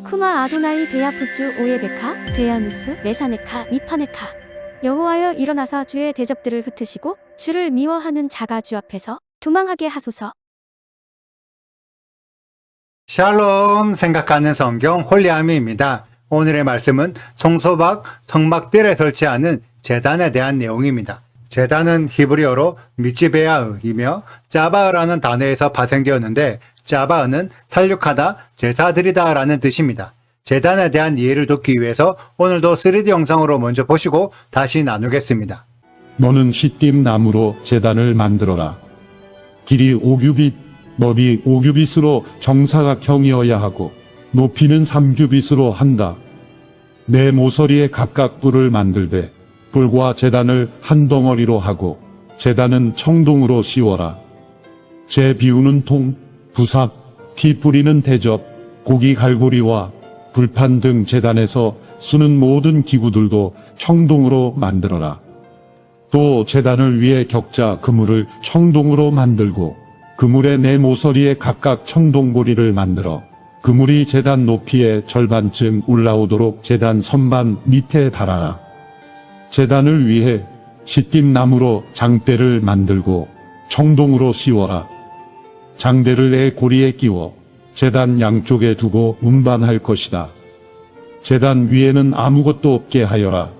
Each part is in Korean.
쿠마 아도나이 베야푸츠 오예베카 베야누스 메사네카 미파네카. 여호와여 일어나사 주의 대적들을 흩으시고 주를 미워하는 자가 주 앞에서 도망하게 하소서. 샬롬 생각하는 성경 홀리아미입니다. 오늘의 말씀은 송소박 성막들에 설치하는 제단에 대한 내용입니다. 제단은 히브리어로 미치베야이며 짜바으라는 단어에서 파생되었는데 짜바으는 살육하다, 제사드리다 라는 뜻입니다. 제단에 대한 이해를 돕기 위해서 오늘도 3D 영상으로 먼저 보시고 다시 나누겠습니다. 너는 시띠임 나무로 제단을 만들어라. 길이 5규빗, 넓이 5규빗으로 정사각형이어야 하고 높이는 3규빗으로 한다. 내 모서리에 각각 뿔을 만들되 뿔과 제단을 한 덩어리로 하고 제단은 청동으로 씌워라. 재 비우는 통, 부삭, 피 뿌리는 대접, 고기 갈고리와 불판 등 제단에서 쓰는 모든 기구들도 청동으로 만들어라. 또 제단을 위해 격자 그물을 청동으로 만들고 그물의 네 모서리에 각각 청동고리를 만들어 그물이 제단 높이의 절반쯤 올라오도록 제단 선반 밑에 달아라. 제단을 위해 시띠임 나무로 장대를 만들고 청동으로 씌워라. 장대를 내 고리에 끼워 제단 양쪽에 두고 운반할 것이다. 제단 위에는 아무것도 없게 하여라.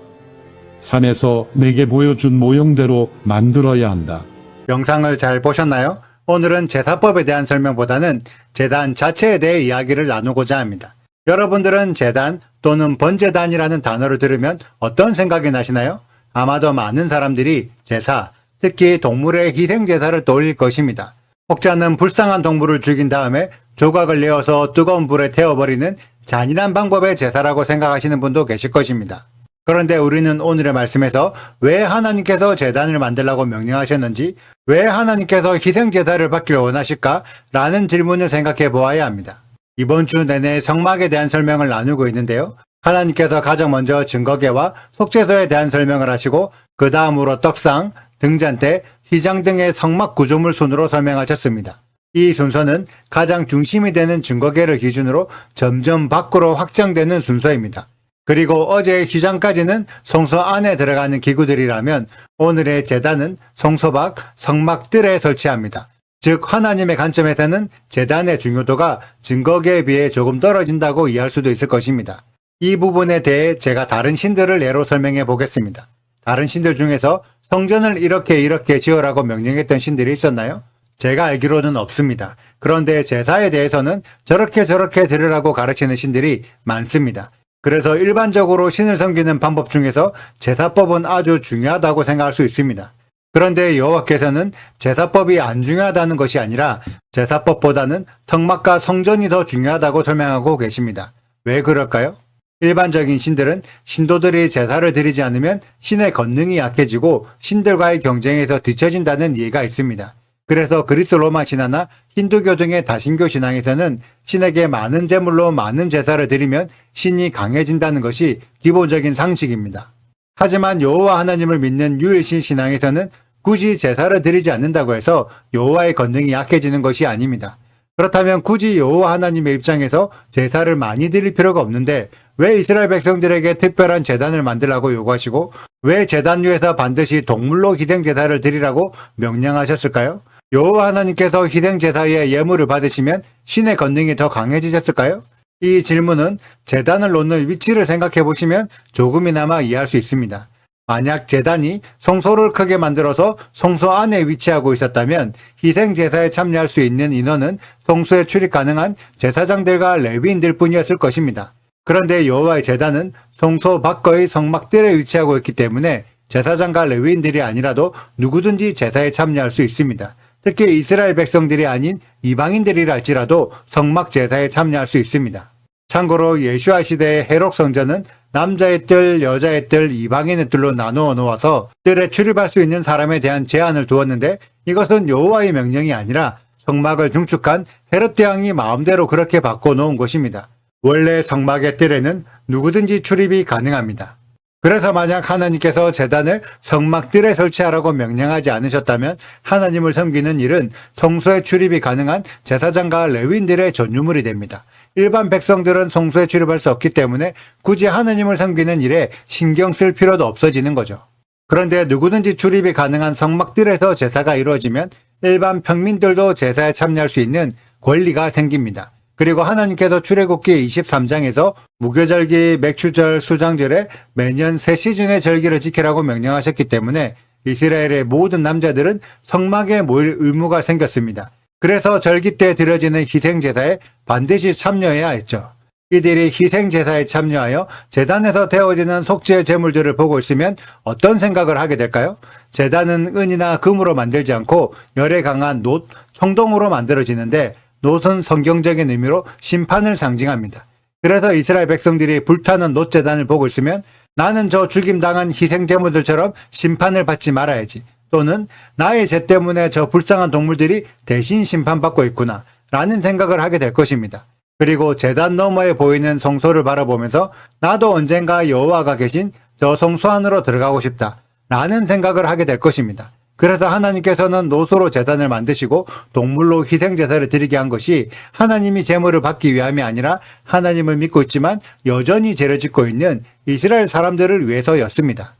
산에서 내게 보여준 모형대로 만들어야 한다. 영상을 잘 보셨나요? 오늘은 제사법에 대한 설명보다는 제단 자체에 대해 이야기를 나누고자 합니다. 여러분들은 제단 또는 번제단이라는 단어를 들으면 어떤 생각이 나시나요? 아마도 많은 사람들이 제사, 특히 동물의 희생제사를 떠올릴 것입니다. 혹자는 불쌍한 동물을 죽인 다음에 조각을 내어서 뜨거운 불에 태워버리는 잔인한 방법의 제사라고 생각하시는 분도 계실 것입니다. 그런데 우리는 오늘의 말씀에서 왜 하나님께서 제단을 만들라고 명령하셨는지, 왜 하나님께서 희생제사를 받기를 원하실까? 라는 질문을 생각해 보아야 합니다. 이번 주 내내 성막에 대한 설명을 나누고 있는데요. 하나님께서 가장 먼저 증거계와 속죄소에 대한 설명을 하시고 그 다음으로 떡상, 등잔대, 휘장 등의 성막 구조물 순으로 설명하셨습니다. 이 순서는 가장 중심이 되는 증거계를 기준으로 점점 밖으로 확장되는 순서입니다. 그리고 어제의 휘장까지는 성소 안에 들어가는 기구들이라면 오늘의 제단은 성소밖, 성막들에 설치합니다. 즉 하나님의 관점에서는 제단의 중요도가 증거계에 비해 조금 떨어진다고 이해할 수도 있을 것입니다. 이 부분에 대해 제가 다른 신들을 예로 설명해 보겠습니다. 다른 신들 중에서 성전을 이렇게 지으라고 명령했던 신들이 있었나요? 제가 알기로는 없습니다. 그런데 제사에 대해서는 저렇게 드리라고 가르치는 신들이 많습니다. 그래서 일반적으로 신을 섬기는 방법 중에서 제사법은 아주 중요하다고 생각할 수 있습니다. 그런데 여호와께서는 제사법이 안 중요하다는 것이 아니라 제사법보다는 성막과 성전이 더 중요하다고 설명하고 계십니다. 왜 그럴까요? 일반적인 신들은 신도들이 제사를 드리지 않으면 신의 권능이 약해지고 신들과의 경쟁에서 뒤처진다는 이해가 있습니다. 그래서 그리스 로마 신화나 힌두교 등의 다신교 신앙에서는 신에게 많은 제물로 많은 제사를 드리면 신이 강해진다는 것이 기본적인 상식입니다. 하지만 여호와 하나님을 믿는 유일신 신앙에서는 굳이 제사를 드리지 않는다고 해서 여호와의 권능이 약해지는 것이 아닙니다. 그렇다면 굳이 여호와 하나님의 입장에서 제사를 많이 드릴 필요가 없는데 왜 이스라엘 백성들에게 특별한 제단을 만들라고 요구하시고 왜 제단 위에서 반드시 동물로 희생제사를 드리라고 명령하셨을까요? 여호와 하나님께서 희생제사의 예물을 받으시면 신의 권능이 더 강해지셨을까요? 이 질문은 제단을 놓는 위치를 생각해 보시면 조금이나마 이해할 수 있습니다. 만약 제단이 성소를 크게 만들어서 성소 안에 위치하고 있었다면 희생제사에 참여할 수 있는 인원은 성소에 출입 가능한 제사장들과 레위인들 뿐이었을 것입니다. 그런데 여호와의 제단은 성소 밖의 성막들에 위치하고 있기 때문에 제사장과 레위인들이 아니라도 누구든지 제사에 참여할 수 있습니다. 특히 이스라엘 백성들이 아닌 이방인들이라 할지라도 성막 제사에 참여할 수 있습니다. 참고로 예수아 시대의 헤롯 성전은 남자의 뜰, 여자의 뜰, 이방인의 뜰로 나누어 놓아서 뜰에 출입할 수 있는 사람에 대한 제한을 두었는데 이것은 여호와의 명령이 아니라 성막을 중축한 헤롯 대왕이 마음대로 그렇게 바꿔놓은 것입니다. 원래 성막의 뜰에는 누구든지 출입이 가능합니다. 그래서 만약 하나님께서 제단을 성막들에 설치하라고 명령하지 않으셨다면 하나님을 섬기는 일은 성소에 출입이 가능한 제사장과 레위인들의 전유물이 됩니다. 일반 백성들은 성소에 출입할 수 없기 때문에 굳이 하나님을 섬기는 일에 신경 쓸 필요도 없어지는 거죠. 그런데 누구든지 출입이 가능한 성막들에서 제사가 이루어지면 일반 평민들도 제사에 참여할 수 있는 권리가 생깁니다. 그리고 하나님께서 출애굽기 23장에서 무교절기, 맥추절, 수장절에 매년 새 시즌의 절기를 지키라고 명령하셨기 때문에 이스라엘의 모든 남자들은 성막에 모일 의무가 생겼습니다. 그래서 절기 때 드려지는 희생제사에 반드시 참여해야 했죠. 이들이 희생제사에 참여하여 제단에서 데워지는 속죄의 제물들을 보고 있으면 어떤 생각을 하게 될까요? 제단은 은이나 금으로 만들지 않고 열에 강한 놋, 청동으로 만들어지는데 놋은 성경적인 의미로 심판을 상징합니다. 그래서 이스라엘 백성들이 불타는 놋제단을 보고 있으면 나는 저 죽임당한 희생제물들처럼 심판을 받지 말아야지. 또는 나의 죄 때문에 저 불쌍한 동물들이 대신 심판받고 있구나 라는 생각을 하게 될 것입니다. 그리고 제단 너머에 보이는 성소를 바라보면서 나도 언젠가 여호와가 계신 저 성소 안으로 들어가고 싶다 라는 생각을 하게 될 것입니다. 그래서 하나님께서는 놋으로 제단을 만드시고 동물로 희생제사를 드리게 한 것이 하나님이 제물을 받기 위함이 아니라 하나님을 믿고 있지만 여전히 죄를 짓고 있는 이스라엘 사람들을 위해서였습니다.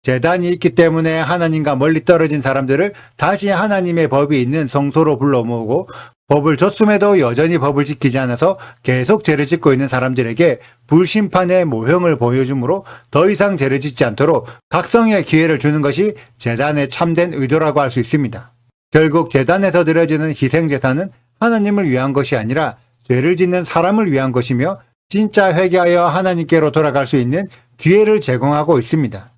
제단이 있기 때문에 하나님과 멀리 떨어진 사람들을 다시 하나님의 법이 있는 성소로 불러 모으고 법을 줬음에도 여전히 법을 지키지 않아서 계속 죄를 짓고 있는 사람들에게 불심판의 모형을 보여주므로 더 이상 죄를 짓지 않도록 각성의 기회를 주는 것이 제단의 참된 의도라고 할 수 있습니다. 결국 제단에서 드려지는 희생제사는 하나님을 위한 것이 아니라 죄를 짓는 사람을 위한 것이며 진짜 회개하여 하나님께로 돌아갈 수 있는 기회를 제공하고 있습니다.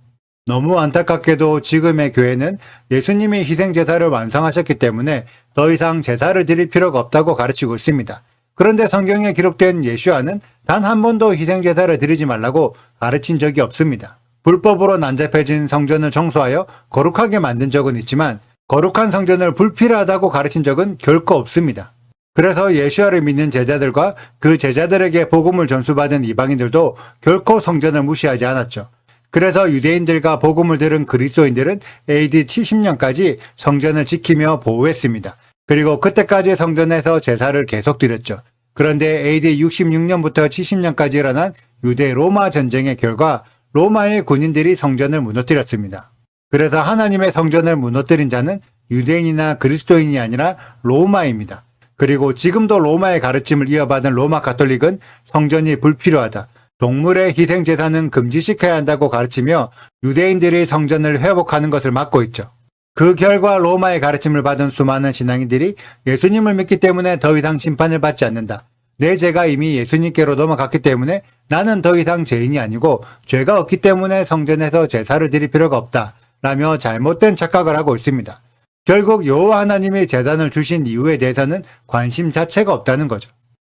너무 안타깝게도 지금의 교회는 예수님이 희생제사를 완성하셨기 때문에 더 이상 제사를 드릴 필요가 없다고 가르치고 있습니다. 그런데 성경에 기록된 예수와는 단 한 번도 희생제사를 드리지 말라고 가르친 적이 없습니다. 불법으로 난잡해진 성전을 청소하여 거룩하게 만든 적은 있지만 거룩한 성전을 불필요하다고 가르친 적은 결코 없습니다. 그래서 예수와를 믿는 제자들과 그 제자들에게 복음을 전수받은 이방인들도 결코 성전을 무시하지 않았죠. 그래서 유대인들과 복음을 들은 그리스도인들은 AD 70년까지 성전을 지키며 보호했습니다. 그리고 그때까지 성전에서 제사를 계속 드렸죠. 그런데 AD 66년부터 70년까지 일어난 유대 로마 전쟁의 결과 로마의 군인들이 성전을 무너뜨렸습니다. 그래서 하나님의 성전을 무너뜨린 자는 유대인이나 그리스도인이 아니라 로마입니다. 그리고 지금도 로마의 가르침을 이어받은 로마 가톨릭은 성전이 불필요하다. 동물의 희생제사는 금지시켜야 한다고 가르치며 유대인들이 성전을 회복하는 것을 막고 있죠. 그 결과 로마의 가르침을 받은 수많은 신앙인들이 예수님을 믿기 때문에 더 이상 심판을 받지 않는다. 내 죄가 이미 예수님께로 넘어갔기 때문에 나는 더 이상 죄인이 아니고 죄가 없기 때문에 성전에서 제사를 드릴 필요가 없다. 라며 잘못된 착각을 하고 있습니다. 결국 여호와 하나님이 제단을 주신 이유에 대해서는 관심 자체가 없다는 거죠.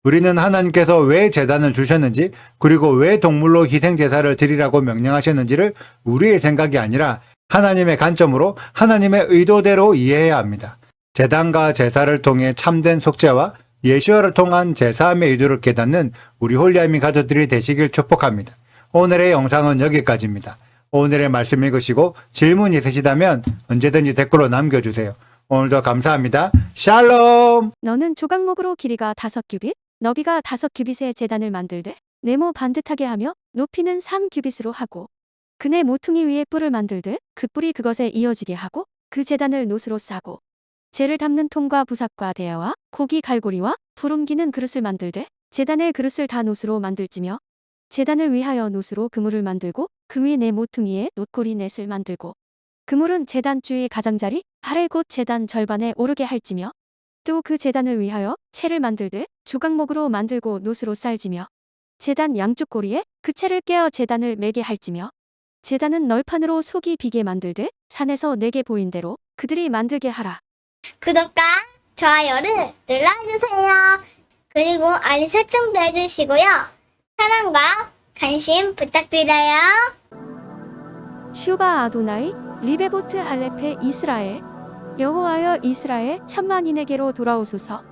우리는 하나님께서 왜 제단을 주셨는지 그리고 왜 동물로 희생제사를 드리라고 명령하셨는지를 우리의 생각이 아니라 하나님의 관점으로 하나님의 의도대로 이해해야 합니다. 제단과 제사를 통해 참된 속죄와 예수와를 통한 제사함의 의도를 깨닫는 우리 홀리아미 가족들이 되시길 축복합니다. 오늘의 영상은 여기까지입니다. 오늘의 말씀 읽으시고 질문 있으시다면 언제든지 댓글로 남겨주세요. 오늘도 감사합니다. 샬롬! 너는 조각목으로 길이가 5규빗, 너비가 5규빗의 제단을 만들되 네모 반듯하게 하며 높이는 3규빗으로 하고 그네 모퉁이 위에 뿔을 만들되 그 뿔이 그것에 이어지게 하고 그 제단을 놋으로 싸고 재를 담는 통과 부삭과 대야와 고기 갈고리와 부름기는 그릇을 만들되 제단의 그릇을 다 놋으로 만들지며 제단을 위하여 놋으로 그물을 만들고 그 위 네 모퉁이에 놋고리 넷을 만들고 그물은 제단 주위 가장자리 아래 곧 제단 절반에 오르게 할지며 또 그 제단을 위하여 채를 만들되 조각목으로 만들고 놋으로 쌀지며 제단 양쪽 고리에 그 채를 깨어 제단을 매게 할지며 제단은 널판으로 속이 비게 만들되 산에서 내게 보인 대로 그들이 만들게 하라. 구독과 좋아요를 눌러주세요. 그리고 알림 설정도 해주시고요. 사랑과 관심 부탁드려요. 슈바 아도나이 리베보트 알레페 이스라엘 여호와여 이스라엘 천만인에게로 돌아오소서.